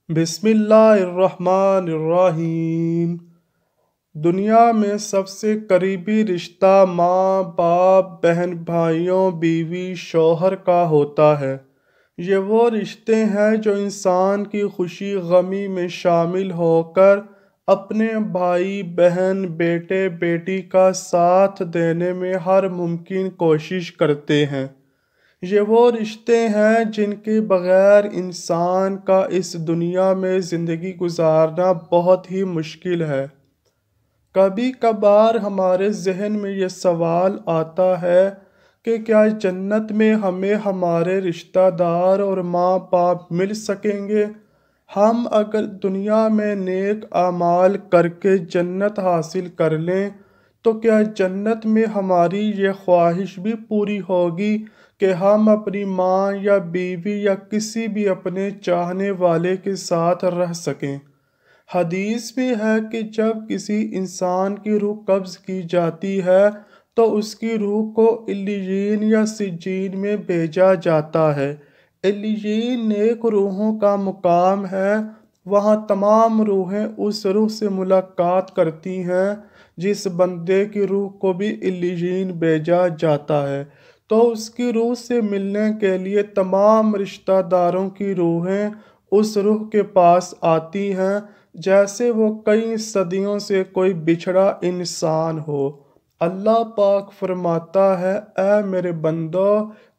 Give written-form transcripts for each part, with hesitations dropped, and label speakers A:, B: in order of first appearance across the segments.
A: بسم اللہ الرحمن الرحیم۔ دنیا میں سب سے قریبی رشتہ ماں باپ بہن بھائیوں بیوی شوہر کا ہوتا ہے۔ یہ وہ رشتے ہیں جو انسان کی خوشی غمی میں شامل ہو کر اپنے بھائی بہن بیٹے بیٹی کا ساتھ دینے میں ہر ممکن کوشش کرتے ہیں۔ یہ وہ رشتے ہیں جن کے بغیر انسان کا اس دنیا میں زندگی گزارنا بہت ہی مشکل ہے۔ کبھی کبھار ہمارے ذہن میں یہ سوال آتا ہے کہ کیا جنت میں ہمیں ہمارے رشتہ دار اور ماں باپ مل سکیں گے؟ ہم اگر دنیا میں نیک اعمال کر کے جنت حاصل کر لیں تو کیا جنت میں ہماری یہ خواہش بھی پوری ہوگی کہ ہم اپنی ماں یا بیوی یا کسی بھی اپنے چاہنے والے کے ساتھ رہ سکیں؟ حدیث میں ہے کہ جب کسی انسان کی روح قبض کی جاتی ہے تو اس کی روح کو علیین یا سجین میں بھیجا جاتا ہے۔ علیین نیک روحوں کا مقام ہے۔ وہاں تمام روحیں اس روح سے ملاقات کرتی ہیں۔ جس بندے کی روح کو بھی علیین بھیجا جاتا ہے تو اس کی روح سے ملنے کے لیے تمام رشتہ داروں کی روحیں اس روح کے پاس آتی ہیں، جیسے وہ کئی صدیوں سے کوئی بچھڑا انسان ہو۔ اللہ پاک فرماتا ہے، اے میرے بندو،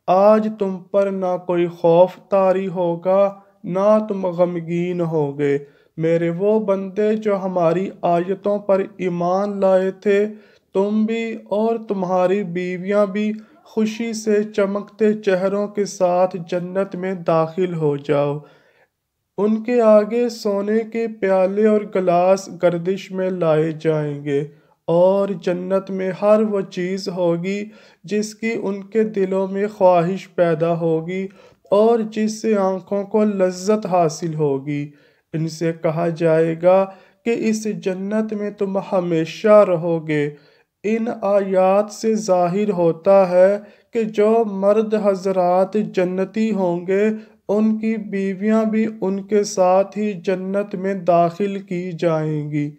A: آج تم پر نہ کوئی خوف طاری ہوگا نہ تم غمگین ہوگے۔ میرے وہ بندے جو ہماری آیتوں پر ایمان لائے تھے، تم بھی اور تمہاری بیویاں بھی خوشی سے چمکتے چہروں کے ساتھ جنت میں داخل ہو جاؤ۔ ان کے آگے سونے کے پیالے اور گلاس گردش میں لائے جائیں گے اور جنت میں ہر وہ چیز ہوگی جس کی ان کے دلوں میں خواہش پیدا ہوگی اور جس سے آنکھوں کو لذت حاصل ہوگی۔ ان سے کہا جائے گا کہ اس جنت میں تم ہمیشہ رہو گے۔ ان آیات سے ظاہر ہوتا ہے کہ جو مرد حضرات جنتی ہوں گے ان کی بیویاں بھی ان کے ساتھ ہی جنت میں داخل کی جائیں گی۔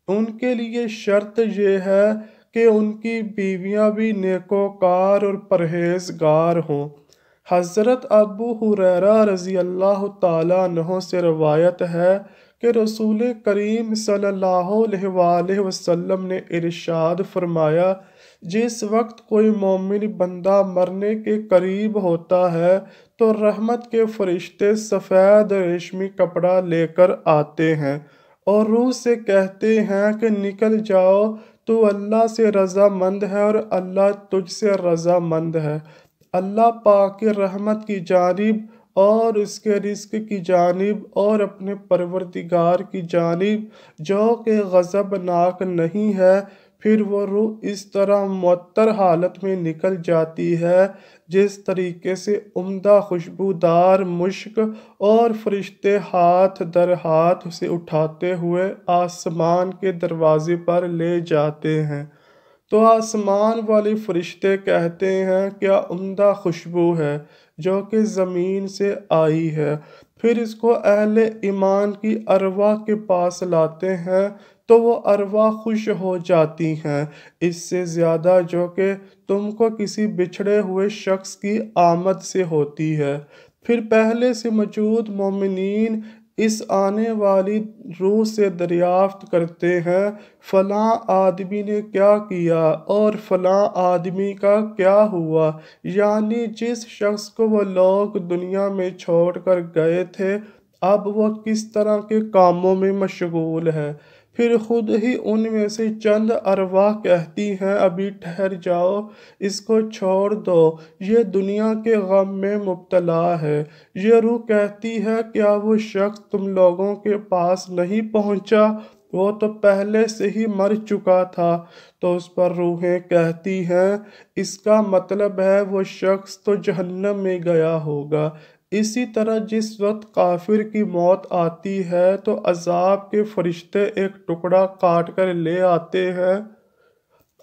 A: ان کے لیے شرط یہ ہے کہ ان کی بیویاں بھی نیکوکار اور پرہیزگار ہوں۔ حضرت ابو ہریرہ رضی اللہ تعالیٰ عنہ سے روایت ہے کہ رسول کریم صلی اللہ علیہ وآلہ وسلم نے ارشاد فرمایا، جس وقت کوئی مومن بندہ مرنے کے قریب ہوتا ہے تو رحمت کے فرشتے سفید ریشمی کپڑا لے کر آتے ہیں اور روح سے کہتے ہیں کہ نکل جاؤ، تو اللہ سے رضا مند ہے اور اللہ تجھ سے رضا مند ہے۔ اللہ پاک کی رحمت کی جانب اور اس کے رزق کی جانب اور اپنے پروردگار کی جانب جو کہ غضبناک نہیں ہے، پھر وہ روح اس طرح معطر حالت میں نکل جاتی ہے جس طریقے سے عمدہ خوشبودار مشک، اور فرشتے ہاتھ در ہاتھ اسے اٹھاتے ہوئے آسمان کے دروازے پر لے جاتے ہیں۔ تو آسمان والے فرشتے کہتے ہیں، کیا عمدہ خوشبو ہے جو کہ زمین سے آئی ہے۔ پھر اس کو اہل ایمان کی ارواح کے پاس لاتے ہیں تو وہ ارواح خوش ہو جاتی ہیں، اس سے زیادہ جو کہ تم کو کسی بچھڑے ہوئے شخص کی آمد سے ہوتی ہے۔ پھر پہلے سے موجود مومنین اس آنے والی روح سے دریافت کرتے ہیں، فلاں آدمی نے کیا کیا اور فلاں آدمی کا کیا ہوا، یعنی جس شخص کو وہ لوگ دنیا میں چھوڑ کر گئے تھے اب وہ کس طرح کے کاموں میں مشغول ہے۔ پھر خود ہی ان میں سے چند ارواح کہتی ہیں، ابھی ٹھہر جاؤ، اس کو چھوڑ دو، یہ دنیا کے غم میں مبتلا ہے۔ یہ روح کہتی ہے، کیا وہ شخص تم لوگوں کے پاس نہیں پہنچا، وہ تو پہلے سے ہی مر چکا تھا۔ تو اس پر روحیں کہتی ہیں، اس کا مطلب ہے وہ شخص تو جہنم میں گیا ہوگا۔ اسی طرح جس وقت کافر کی موت آتی ہے تو عذاب کے فرشتے ایک ٹکڑا کاٹ کر لے آتے ہیں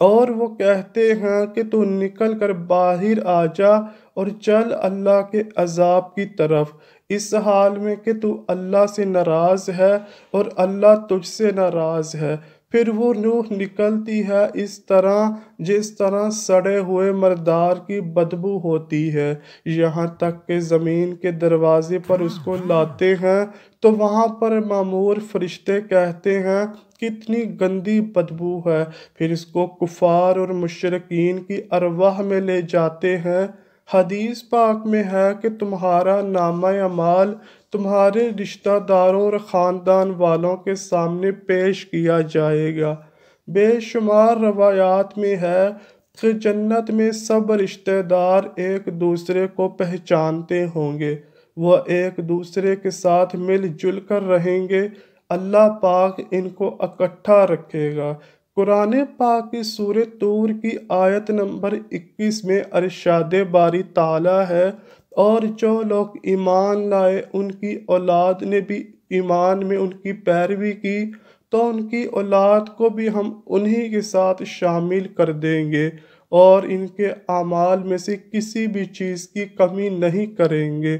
A: اور وہ کہتے ہیں کہ تو نکل کر باہر آ جا اور چل اللہ کے عذاب کی طرف۔ اس حال میں کہ تو اللہ سے ناراض ہے اور اللہ تجھ سے ناراض ہے۔ پھر وہ روح نکلتی ہے اس طرح جس طرح سڑے ہوئے مردار کی بدبو ہوتی ہے، یہاں تک کہ زمین کے دروازے پر اس کو لاتے ہیں تو وہاں پر مامور فرشتے کہتے ہیں کتنی گندی بدبو ہے، پھر اس کو کفار اور مشرکین کی ارواح میں لے جاتے ہیں۔ حدیث پاک میں ہے کہ تمہارا نامہ اعمال تمہارے رشتہ داروں اور خاندان والوں کے سامنے پیش کیا جائے گا۔ بے شمار روایات میں ہے کہ جنت میں سب رشتہ دار ایک دوسرے کو پہچانتے ہوں گے، وہ ایک دوسرے کے ساتھ مل جل کر رہیں گے، اللہ پاک ان کو اکٹھا رکھے گا۔ قرآن پاک کی سورہ طور کی آیت نمبر 21 میں ارشاد باری تعالیٰ ہے، اور جو لوگ ایمان لائے ان کی اولاد نے بھی ایمان میں ان کی پیروی کی تو ان کی اولاد کو بھی ہم انہی کے ساتھ شامل کر دیں گے اور ان کے اعمال میں سے کسی بھی چیز کی کمی نہیں کریں گے۔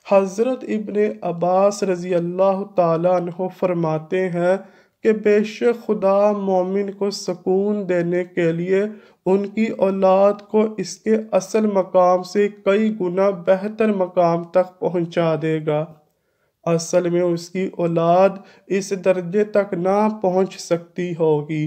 A: حضرت ابن عباس رضی اللہ تعالیٰ عنہ فرماتے ہیں کہ بے شک خدا مومن کو سکون دینے کے لیے ان کی اولاد کو اس کے اصل مقام سے کئی گنا بہتر مقام تک پہنچا دے گا۔ اصل میں اس کی اولاد اس درجے تک نہ پہنچ سکتی ہوگی۔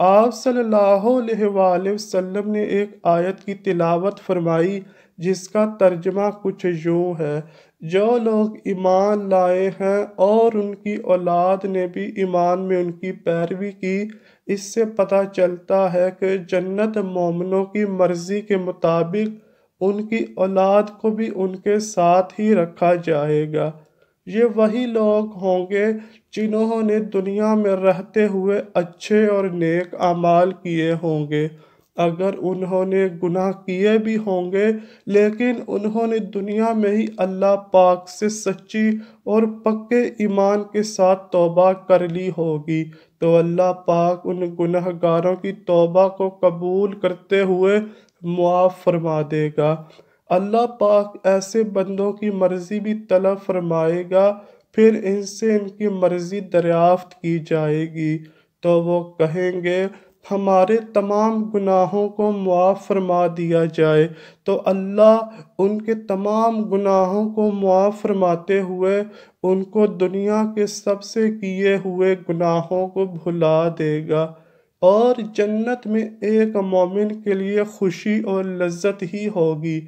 A: آپ صلی اللہ علیہ وآلہ وسلم نے ایک آیت کی تلاوت فرمائی جس کا ترجمہ کچھ یوں ہے، جو لوگ ایمان لائے ہیں اور ان کی اولاد نے بھی ایمان میں ان کی پیروی کی، اس سے پتہ چلتا ہے کہ جنت مومنوں کی مرضی کے مطابق ان کی اولاد کو بھی ان کے ساتھ ہی رکھا جائے گا۔ یہ وہی لوگ ہوں گے جنہوں نے دنیا میں رہتے ہوئے اچھے اور نیک اعمال کیے ہوں گے، اگر انہوں نے گناہ کیے بھی ہوں گے لیکن انہوں نے دنیا میں ہی اللہ پاک سے سچی اور پکے ایمان کے ساتھ توبہ کر لی ہوگی تو اللہ پاک ان گناہ گاروں کی توبہ کو قبول کرتے ہوئے معاف فرما دے گا۔ اللہ پاک ایسے بندوں کی مرضی بھی طلب فرمائے گا، پھر ان سے ان کی مرضی دریافت کی جائے گی تو وہ کہیں گے ہمارے تمام گناہوں کو معاف فرما دیا جائے، تو اللہ ان کے تمام گناہوں کو معاف فرماتے ہوئے ان کو دنیا کے سب سے کیے ہوئے گناہوں کو بھلا دے گا، اور جنت میں ایک مومن کے لیے خوشی اور لذت ہی ہوگی۔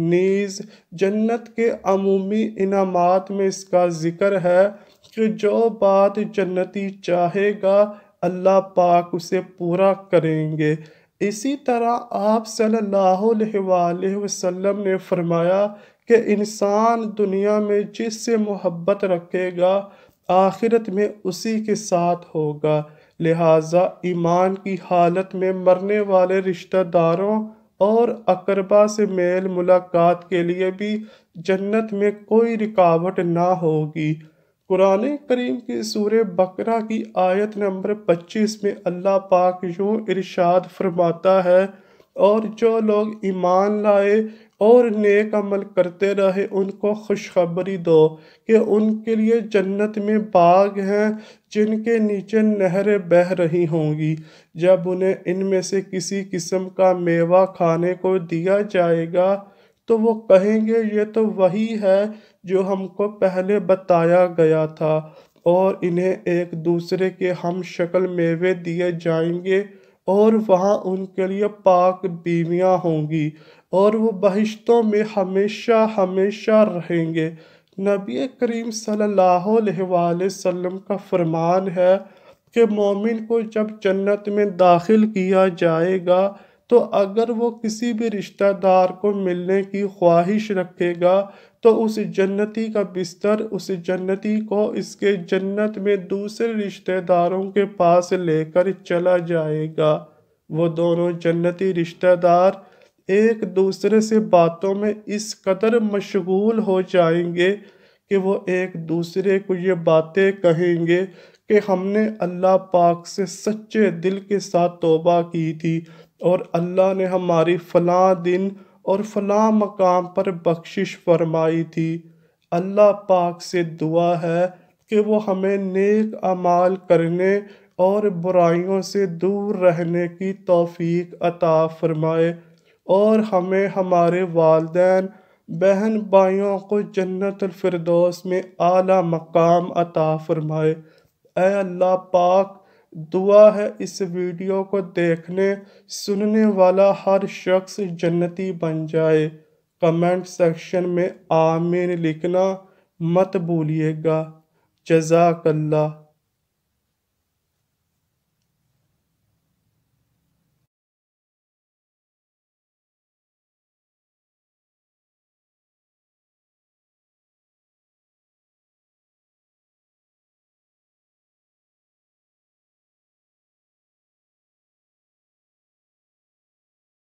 A: نیز جنت کے عمومی انعامات میں اس کا ذکر ہے کہ جو بات جنتی چاہے گا اللہ پاک اسے پورا کریں گے۔ اسی طرح آپ صلی اللہ علیہ وآلہ وسلم نے فرمایا کہ انسان دنیا میں جس سے محبت رکھے گا آخرت میں اسی کے ساتھ ہوگا، لہٰذا ایمان کی حالت میں مرنے والے رشتہ داروں اور اقربا سے میل ملاقات کے لیے بھی جنت میں کوئی رکاوٹ نہ ہوگی۔ قرآن کریم کی سورہ بقرہ کی آیت نمبر 25 میں اللہ پاک یوں ارشاد فرماتا ہے، اور جو لوگ ایمان لائے اور نیک عمل کرتے رہے ان کو خوشخبری دو کہ ان کے لیے جنت میں باغ ہیں جن کے نیچے نہریں بہہ رہی ہوں گی، جب انہیں ان میں سے کسی قسم کا میوہ کھانے کو دیا جائے گا تو وہ کہیں گے یہ تو وہی ہے جو ہم کو پہلے بتایا گیا تھا، اور انہیں ایک دوسرے کے ہم شکل میوے دیے جائیں گے اور وہاں ان کے لیے پاک بیویاں ہوں گی اور وہ بہشتوں میں ہمیشہ ہمیشہ رہیں گے۔ نبی کریم صلی اللہ علیہ وآلہ وسلم کا فرمان ہے کہ مومن کو جب جنت میں داخل کیا جائے گا تو اگر وہ کسی بھی رشتہ دار کو ملنے کی خواہش رکھے گا تو اس جنتی کا بستر اس جنتی کو اس کے جنت میں دوسرے رشتہ داروں کے پاس لے کر چلا جائے گا۔ وہ دونوں جنتی رشتہ دار ایک دوسرے سے باتوں میں اس قدر مشغول ہو جائیں گے کہ وہ ایک دوسرے کو یہ باتیں کہیں گے کہ ہم نے اللہ پاک سے سچے دل کے ساتھ توبہ کی تھی اور اللہ نے ہماری فلاں دن اور فلاں مقام پر بخشش فرمائی تھی۔ اللہ پاک سے دعا ہے کہ وہ ہمیں نیک اعمال کرنے اور برائیوں سے دور رہنے کی توفیق عطا فرمائے، اور ہمیں ہمارے والدین بہن بھائیوں کو جنت الفردوس میں اعلیٰ مقام عطا فرمائے۔ اے اللہ پاک، دعا ہے اس ویڈیو کو دیکھنے سننے والا ہر شخص جنتی بن جائے۔ کمنٹ سیکشن میں آمین لکھنا مت بھولیے گا۔ جزاک اللہ۔